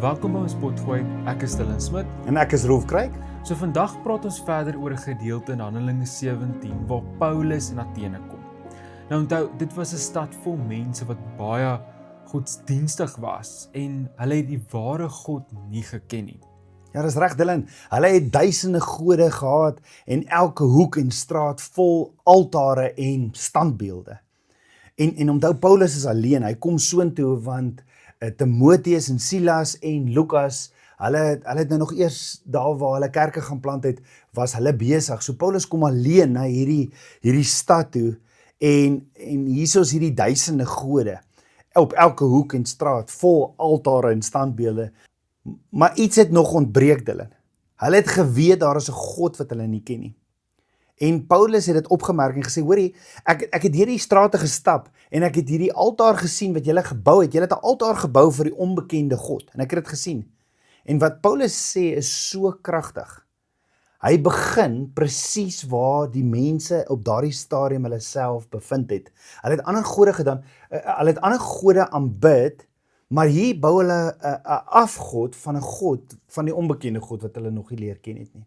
Welkom by ons potgooi, ek is Dylan Smit. En ek is Rolf Kreek. So vandag praat ons verder oor 'n gedeelte in Handelinge 17 waar Paulus in Athene kom. Nou onthou, dit was 'n stad vol mense wat baie godsdienstig was en hulle het die ware God nie geken nie. Ja, dis reg Dylan. Hulle het duisende gode gehad en elke hoek en straat vol altare en standbeelde. En onthou Paulus is alleen. Hy kom soontoe want Timoteus en Silas en Lukas, hulle het nou nog eers daar waar hulle kerke gaan plant het, was hulle besig. So Paulus kom alleen na hierdie stad toe en hierso is hierdie duisende gode op elke hoek en straat vol altare en standbeelde. Maar iets het nog ontbreek Dylan. Hulle het geweet daar is 'n God wat hulle nie ken nie. En Paulus het dit opgemerk en gesê, hoorie, ek het hierdie strate gestap en ek het hierdie altaar gesien wat julle gebou het. Julle het 'n altaar gebou vir die onbekende God en ek het dit gesien. En wat Paulus sê is so kragtig. Hy begin presies waar die mense op daardie stadium hulle self bevind het. Hulle het ander gode gedaan, hulle het ander gode aanbid, maar hier bou hulle 'n afgod van 'n God, van die onbekende God wat hulle nog nie leer ken het nie.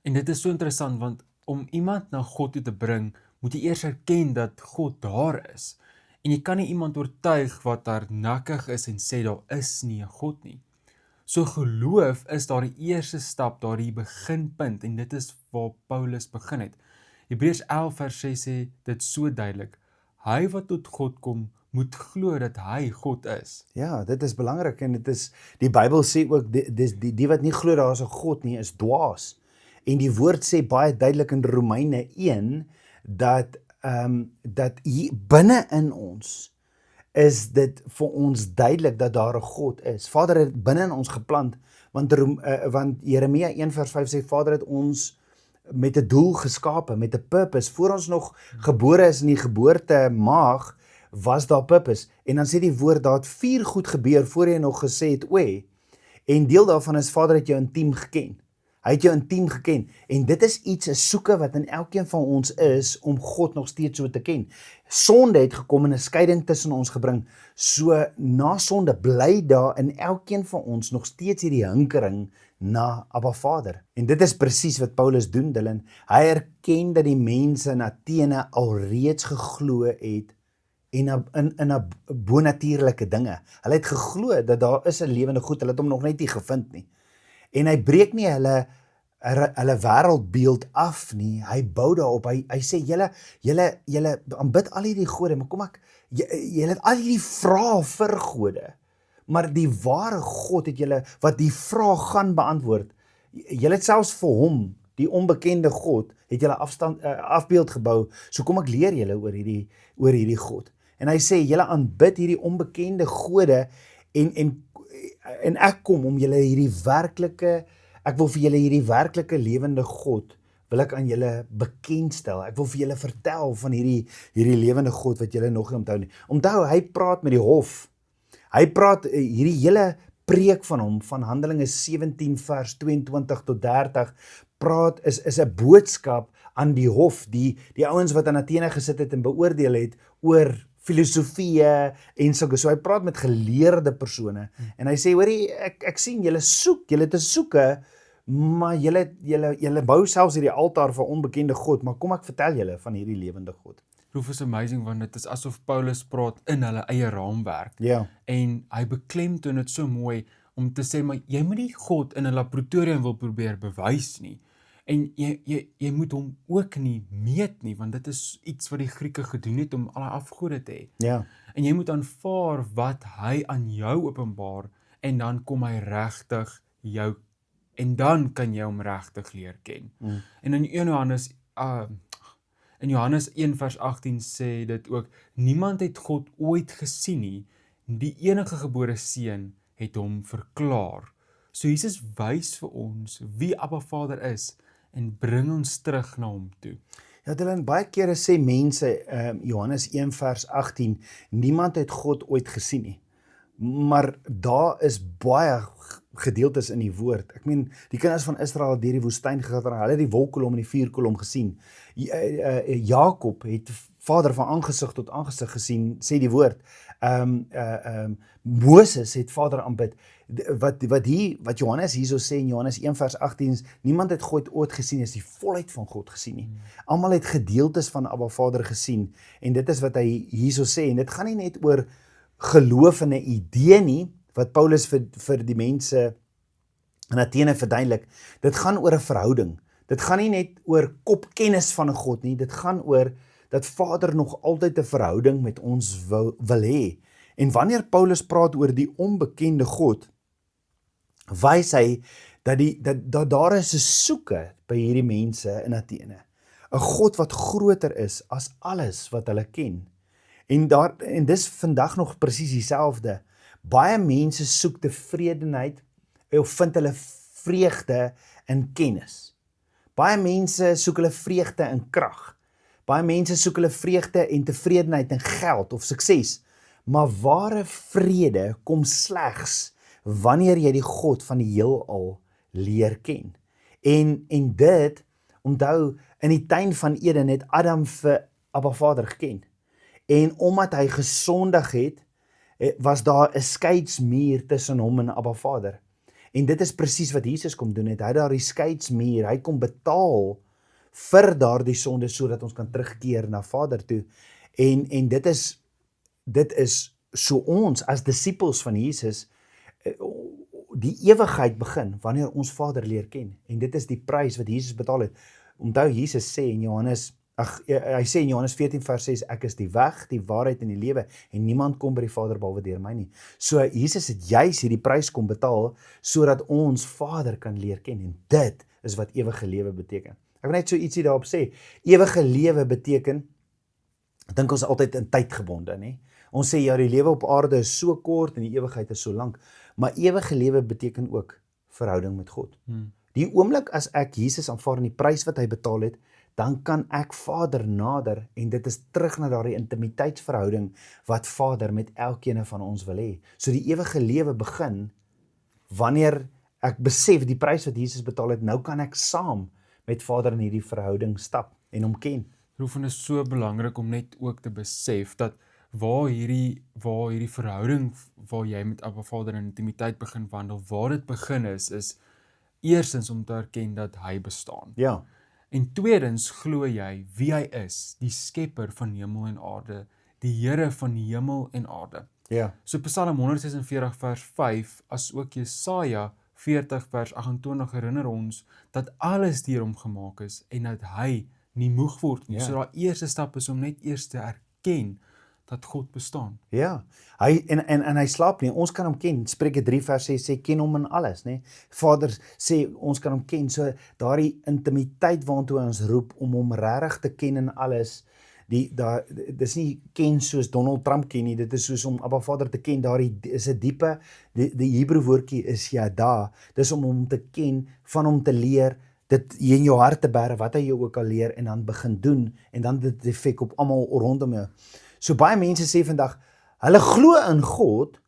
En dit is so interessant want om iemand na God toe te bring, moet jy eers erken dat God daar is. En jy kan nie iemand oortuig wat hardnekkig is en sê daar is nie 'n God nie. So geloof is daar die eerste stap, daar die beginpunt en dit is waar Paulus begin het. Hebreërs 11 vers 6 sê dit so duidelik. Hy wat tot God kom, moet glo dat hy God is. Ja, dit is belangrik en dit is, die Bybel sê ook, die wat nie glo daar is 'n God nie, is dwaas. En die woord sê baie duidelik in Romeine 1, dat hier binne in ons, is dit vir ons duidelik dat daar 'n God is. Vader het binne in ons geplant, want Jeremia 1 vers 5 sê, Vader het ons met 'n doel geskape, met 'n purpose. Voor ons nog gebore is in die geboortemaag, was daar purpose. En dan sê die woord, daar het 4 goed gebeur, voor jy nog gesê het, oei. En deel daarvan is, Vader het jou intiem geken. Hy het jou intiem geken. En dit is iets, 'n soeke wat in elkeen van ons is, om God nog steeds so te ken. Sonde het gekom en 'n skeiding tussen ons gebring. So na sonde bly daar in elkeen van ons nog steeds hierdie hinkering na Abba Vader. En dit is presies wat Paulus doen, Dylan. Hy erken dat die mense in Athene alreeds geglo het en in 'n bonatuurlike dinge. Hulle het geglo dat daar is 'n lewende God, hulle het hom nog net nie gevind nie. En hy breek nie hulle wêreldbeeld af nie, hy bou daarop, hy sê, julle aanbid al hierdie gode, maar julle het al hierdie vrae vir gode, maar die ware God het julle, wat die vraag gaan beantwoord, julle het selfs vir hom, die onbekende God, het julle afbeeld gebou, so kom ek leer julle oor hierdie God. En hy sê, julle aanbid hierdie onbekende gode, en ek kom om julle ek wil vir julle hierdie werklike lewende God, wil ek aan julle bekendstel. Ek wil vir julle vertel van hierdie lewende God wat julle nog nie onthou nie. Onthou, hy praat met die hof. Hy praat hierdie hele preek van hom, van Handelinge 17 vers 22 tot 30, is 'n boodskap aan die hof, die ouens wat in Athene gesit het en beoordeel het oor filosofie en sulke. So hy praat met geleerde persone en hy sê, hoorie, ek sien julle soek, julle te soeke, maar julle bou selfs hierdie altaar vir onbekende God, maar kom ek vertel julle van hierdie lewende God. Proof is amazing want dit is asof Paulus praat in hulle eie raamwerk. Ja. En hy beklemtoon dit so mooi om te sê, maar jy moet nie God in 'n laboratorium wil probeer bewys nie. En jy moet hom ook nie meet nie, want dit is iets wat die Grieke gedoen het om alle afgode te hê. Ja. En jy moet aanvaar wat hy aan jou openbaar en dan kom hy regtig jou en dan kan jy hom regtig leer ken. En in Johannes 1 vers 18 sê dit ook, niemand het God ooit gesien nie, die enige gebore seun het hom verklaar. So Jesus wys vir ons wie Abba Vader is en bring ons terug na hom toe. Ja, Dylan, baie kere sê mense, Johannes 1 vers 18, niemand het God ooit gesien nie. Maar daar is baie gedeeltes in die woord. Ek meen, die kinders van Israel het deur die woestyn gegaan, hulle het die wolkkolom en die vuurkolom gesien. Jakob het Vader van aangesig tot aangesig gesien, sê die woord. Moses het Vader aanbid. Wat Johannes hierso sê in Johannes 1 vers 18 is, niemand het God ooit gesien as die volheid van God gesien nie. Almal het gedeeltes van Abba Vader gesien, en dit is wat hy hierso sê, en dit gaan nie net oor geloof in 'n idee nie, wat Paulus vir die mense in Athene verduidelik. Dit gaan oor 'n verhouding. Dit gaan nie net oor kopkennis van 'n God nie, dit gaan oor dat Vader nog altyd 'n verhouding met ons wil hê. En wanneer Paulus praat oor die onbekende God, wys hy dat daar is 'n soeke by hierdie mense in Athene. 'n God wat groter is as alles wat hulle ken. En dis vandag nog presies dieselfde. Baie mense soek tevredenheid of vind hulle vreugde in kennis. Baie mense soek hulle vreugde in krag. Baie mense soek hulle vreugde en tevredenheid in geld of sukses. Maar ware vrede kom slegs wanneer jy die God van die heelal leer ken. En dit, onthou, in die tuin van Eden het Adam vir Abba Vader geken. En omdat hy gesondig het, was daar 'n skeidsmuur tussen hom en Abba Vader. En dit is presies wat Jesus kom doen het. Hy het daardie skeidsmuur, hy kom betaal vir daardie sonde sodat ons kan terugkeer na Vader toe. En dit is so ons as disippels van Jesus die ewigheid begin wanneer ons Vader leer ken. En dit is die prys wat Jesus betaal het. Onthou, Jesus sê in hy sê in Johannes 14 vers 6, ek is die weg, die waarheid en die lewe, en niemand kom by die Vader behalwe deur my nie. So Jesus het juis hierdie prys kom betaal sodat ons Vader kan leer ken, en dit is wat ewige lewe beteken. Ek wil net so ietsie daarop sê. Ewige lewe beteken, dink ons altyd in tyd gebonde, nie? Ons sê ja, die lewe op aarde is so kort en die ewigheid is so lank, maar ewige lewe beteken ook verhouding met God. Die oomblik as ek Jesus aanvaar en die prys wat hy betaal het, dan kan ek Vader nader, en dit is terug na daardie intimiteitsverhouding wat Vader met elkeen van ons wil hê. So die ewige lewe begin wanneer ek besef die prys wat Jesus betaal het, nou kan ek saam met Vader in hierdie verhouding stap en hom ken. Roefen is so belangrik om net ook te besef dat waar hierdie verhouding waar jy met Abba Vader in intimiteit begin wandel, waar dit begin is eerstens om te erken dat hy bestaan. Ja. En tweedens glo jy wie hy is, die skepper van hemel en aarde, die Here van hemel en aarde. Ja. So Psalm 146 vers 5, as ook Jesaja 40 vers 28 herinner ons dat alles deur hom gemaak is en dat hy nie moeg word nie. Ja. So daai eerste stap is om net eers te erken dat God bestaan. Ja, en hy slaap nie, ons kan hom ken. Spreuke 3 vers 6 sê, ken hom in alles, né? Vader sê, ons kan hom ken, so daardie intimiteit waartoe ons roep om hom regtig te ken in alles, dis nie ken soos Donald Trump ken nie, dit is soos om Abba Vader te ken, daardie is 'n diepe, die Hebreë woordjie is yada, dis om hom te ken, van hom te leer, dit in jou hart te bære, wat hy jou ook al leer, en dan begin doen, en dan dit effek op almal rondom jou. So baie mense sê vandag, hulle glo in God,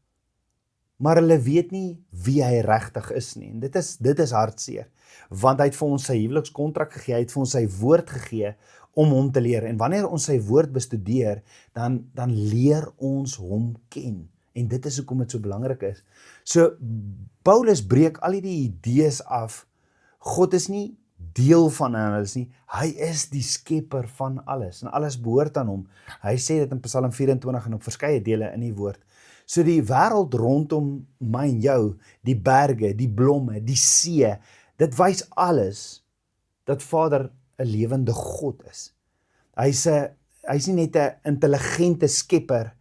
maar hulle weet nie wie hy regtig is nie. En dit is hartseer, want hy het vir ons sy huwelikskontrak gegee, hy het vir ons sy woord gegee om hom te leer. En wanneer ons sy woord bestudeer, dan leer ons hom ken. En dit is hoekom dit so belangrik is. So Paulus breek al die idees af. God is nie deel van alles nie, hy is die skepper van alles, en alles behoort aan hom. Hy sê dit in Psalm 24 en op verskeie dele in die woord. So die wêreld rondom my en jou, die berge, die blomme, die see, dit wys alles dat Vader 'n lewende God is. Hy's nie net 'n intelligente skepper,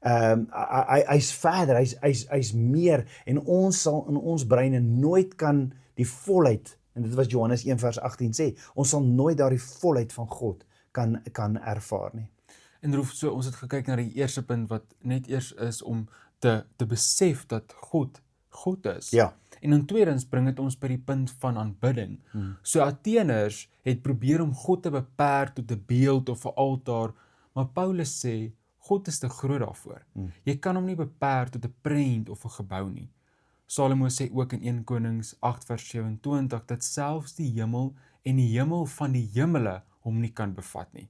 hy's verder, hy's meer, en ons sal in ons breine nooit kan die volheid, en dit was Johannes 1 vers 18 sê, ons sal nooit daardie volheid van God kan ervaar nie. En so, ons het gekyk na die eerste punt wat net eers is om te besef dat God is. Ja. En in tweedens bring dit ons by die punt van aanbidding. So Atheners het probeer om God te beperk tot 'n beeld of 'n altaar, maar Paulus sê, God is te groot daarvoor. Jy kan hom nie beperk tot 'n prent of 'n gebou nie. Salomo sê ook in 1 Konings 8 vers 27 dat selfs die hemel en die hemel van die hemele hom nie kan bevat nie.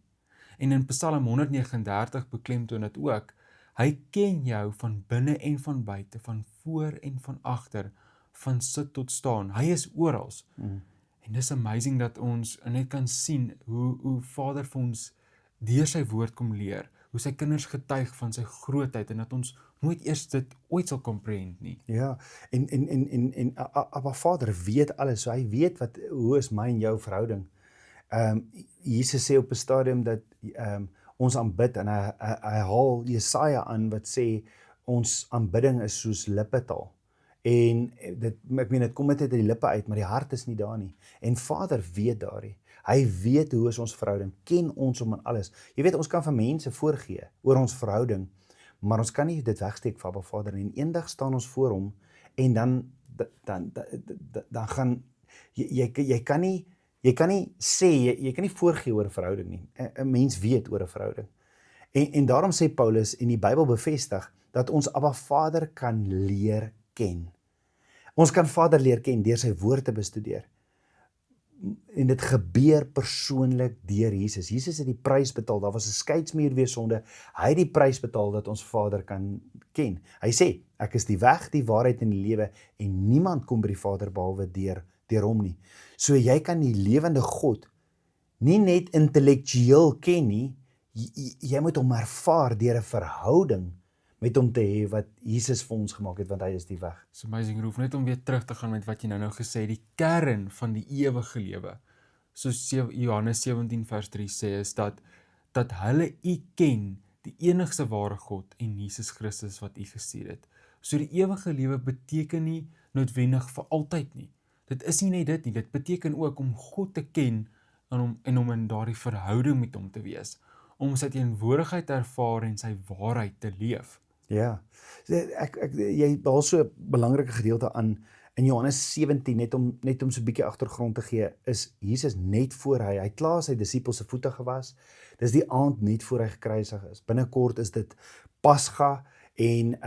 En in Psalm 139 beklemtoon dit ook, hy ken jou van binne en van buite, van voor en van agter, van sit tot staan. Hy is oral. En dis amazing dat ons net kan sien hoe Vader vir ons deur sy woord kom leer, hoe sy kinders getuig van sy grootheid en dat ons nooit eers dit ooit sal comprehend nie. Ja, en Abba Vader weet alles, so hy weet hoe is my en jou verhouding. Jesus sê op 'n stadium dat ons aanbid en hy haal Jesaja aan wat sê ons aanbidding is soos lippetaal. En ek meen dit kom net uit die lippe uit, maar die hart is nie daar nie. En Vader weet daarin. Hy weet hoe is ons verhouding, ken ons om in alles. Jy weet, ons kan vir mense voorgee oor ons verhouding, maar ons kan nie dit wegsteek van Abba Vader nie. En eendag staan ons voor hom en dan gaan jy kan nie sê jy kan nie voorgee oor 'n verhouding nie. 'n Mens weet oor 'n verhouding. En daarom sê Paulus en die Bybel bevestig dat ons Abba Vader kan leer ken. Ons kan Vader leer ken deur sy woord te bestudeer. En dit gebeur persoonlik deur Jesus. Jesus het die prys betaal. Daar was 'n skeidsmuur wees sonde. Hy het die prys betaal dat ons Vader kan ken. Hy sê, ek is die weg, die waarheid en die lewe en niemand kom by die Vader behalwe deur hom nie. So jy kan die lewende God nie net intellektueel ken nie, jy moet hom ervaar deur 'n verhouding met hom te hê wat Jesus vir ons gemaak het, want hy is die weg. It's amazing, Roef, net om weer terug te gaan met wat jy nou gesê het, die kern van die ewige lewe, soos Johannes 17 vers 3 sê, is dat hulle u ken, die enigste ware God en Jesus Christus wat u gestuur het. So die ewige lewe beteken nie noodwendig vir altyd nie. Dit is nie net dit nie, dit beteken ook om God te ken en om in daardie verhouding met hom te wees, om sy teenwoordigheid te ervaar en sy waarheid te leef. Ja, jy behaal so 'n belangrike gedeelte aan in Johannes 17, net om so 'n bietjie agtergrond te gee, is Jesus net voor hy klaar sy disippels se voete gewas. Dis die aand net voor hy gekruisig is. Binnekort is dit Pasga en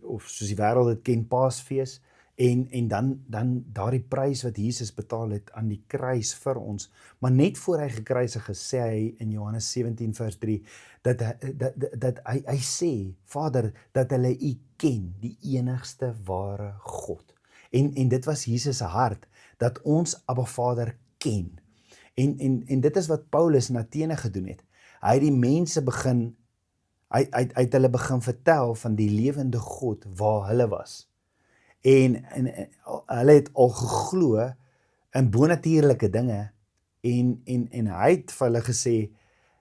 of soos die wêreld dit ken, Paasfees. En dan daardie prys wat Jesus betaal het aan die kruis vir ons. Maar net voor hy gekruisig is, sê hy in Johannes 17 vers 3 dat hy sê, Vader, dat hulle u ken, die enigste ware God. En dit was Jesus se hart, dat ons Abba Vader ken. En dit is wat Paulus in Athene gedoen het. Hy het die mense hy het hulle begin vertel van die lewende God waar hulle was. En hulle het al geglo in bonatuurlike dinge en hy het vir hulle gesê,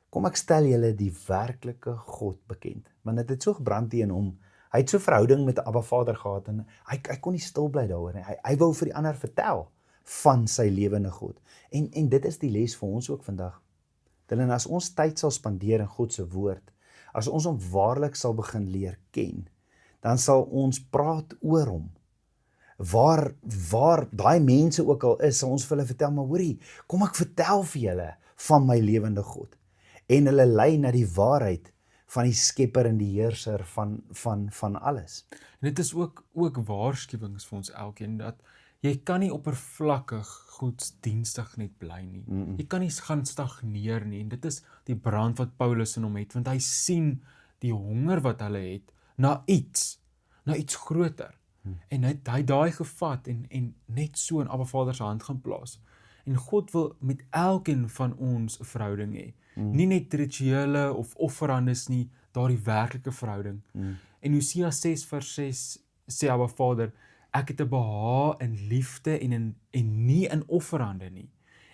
kom ek stel julle die werklike God bekend. Want dit het so gebrand teen hom. Hy het so verhouding met Abba Vader gehad en hy kon nie stil bly daaroor nie. Hy wou vir die ander vertel van sy lewende God. En dit is die les vir ons ook vandag. En as ons tyd sal spandeer in God se woord, as ons hom waarlik sal begin leer ken, dan sal ons praat oor hom. Waar daai mense ook al is, sal ons vir hulle vertel, maar hoorie, kom ek vertel vir julle van my lewende God. En hulle lei na die waarheid van die skepper en die heerser van alles. En dit is ook waarskuwings vir ons elkeen, dat jy kan nie oppervlakkig godsdienstig net bly nie. Jy kan nie gaan stagneer nie, en dit is die brand wat Paulus in hom het, want hy sien die honger wat hulle het, na iets groter. En hy het daai gevat en net so in Abba Vader se hand gaan plaas. En God wil met elkeen van ons 'n verhouding hê. Nie net rituele of offerandes nie, daardie werklike verhouding. En Hosea 6 vers 6 sê Abba Vader, ek het 'n behaag in liefde en nie in offerande nie.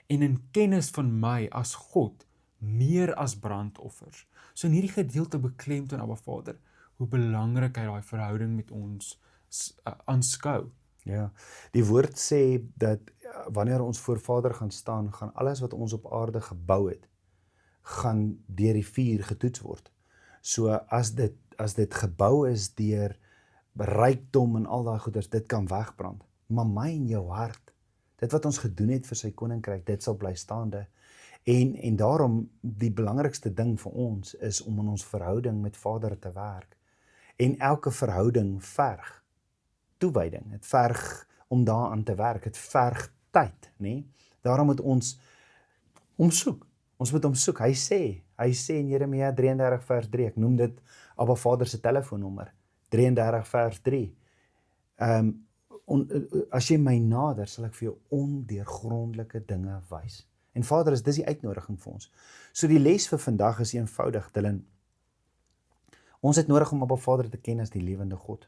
En in kennis van my as God, meer as brandoffers. So in hierdie gedeelte beklemtoon Abba Vader, hoe belangrik hy daai verhouding met ons aanskou. Ja, die woord sê dat wanneer ons voor Vader gaan staan, gaan alles wat ons op aarde gebou het, gaan deur die vuur getoets word. So as dit gebou is deur rykdom en al daai goeders, dit kan wegbrand. Maar my en jou hart, dit wat ons gedoen het vir sy koninkryk, dit sal bly staande. En daarom die belangrikste ding vir ons is om in ons verhouding met Vader te werk. En elke verhouding verg toewyding. Dit verg om daaraan te werk. Dit verg tyd, nê? Daarom moet ons omsoek. Ons moet omsoek. Hy sê in Jeremia 33 vers 3, ek noem dit Abba Vader se telefoonnommer, 33 vers 3. As jy my nader, sal ek vir jou ondeurgrondelike dinge wys. En Vader, dis die uitnodiging vir ons. So die les vir vandag is eenvoudig, Dylan. Ons het nodig om Abba Vader te ken as die lewende God.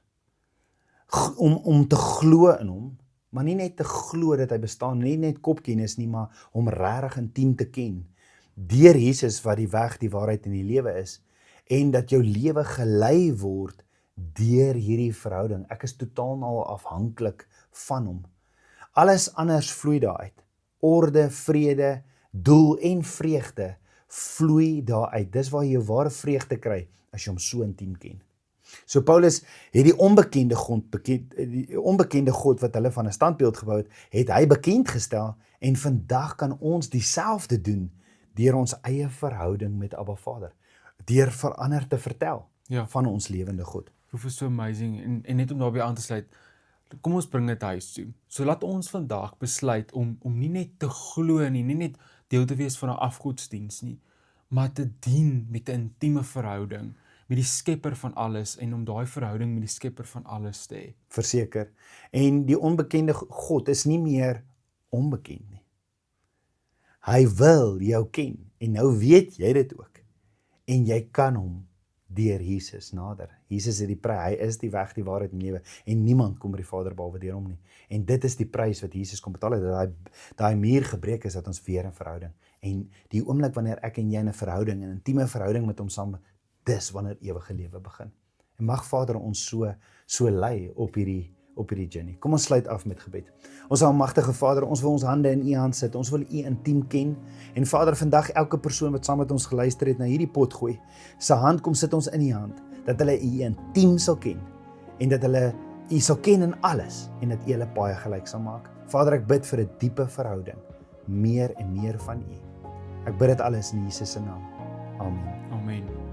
Om te glo in hom, maar nie net te glo dat hy bestaan, nie net kopkennis nie, maar om regtig intiem te ken. Deur Jesus wat die weg, die waarheid en die lewe is, en dat jou lewe gelei word deur hierdie verhouding. Ek is totaal al afhanklik van hom. Alles anders vloei daaruit. Orde, vrede, doel en vreugde vloei daaruit. Dis waar jy jou ware vreugde kry as jy hom so intiem ken. So Paulus het die onbekende God wat hulle van 'n standbeeld gebou het hy bekend gestel, en vandag kan ons dieselfde doen deur ons eie verhouding met Abba Vader, deur verander te vertel van ons lewende God. Dit is so amazing, en net om daarbey aan te sluit, kom ons bring dit huis toe. So laat ons vandag besluit om nie net te glo nie net deel te wees van 'n afgodsdiens nie, maar te dien met 'n intieme verhouding met die skepper van alles, en om daai verhouding met die skepper van alles te hê. Verseker. En die onbekende God is nie meer onbekend nie. Hy wil jou ken, en nou weet jy dit ook. En jy kan hom deur Jesus nader. Jesus het die prys, hy is die weg, die waarheid en die lewe, en niemand kom by die Vader behalwe deur hom nie. En dit is die prys wat Jesus kom betaal het, dat daai muur gebreek is, dat ons weer in verhouding. En die oomblik wanneer ek en jy in 'n verhouding, 'n intieme verhouding met hom saam, dis wanneer ewige lewe begin. En mag Vader ons so lei op hierdie journey. Kom ons sluit af met gebed. Ons almagtige Vader, ons wil ons hande in U hand sit. Ons wil U intiem ken. En Vader, vandag elke persoon wat saam met ons geluister het na hierdie pot gooi, se hand kom sit ons in U hand, dat hulle U intiem sal ken, en dat hulle U sal ken in alles, en dat U hulle paai gelyk sal maak. Vader, ek bid vir 'n diepe verhouding, meer en meer van U. Ek bid dit alles in Jesus se naam. Amen. Amen.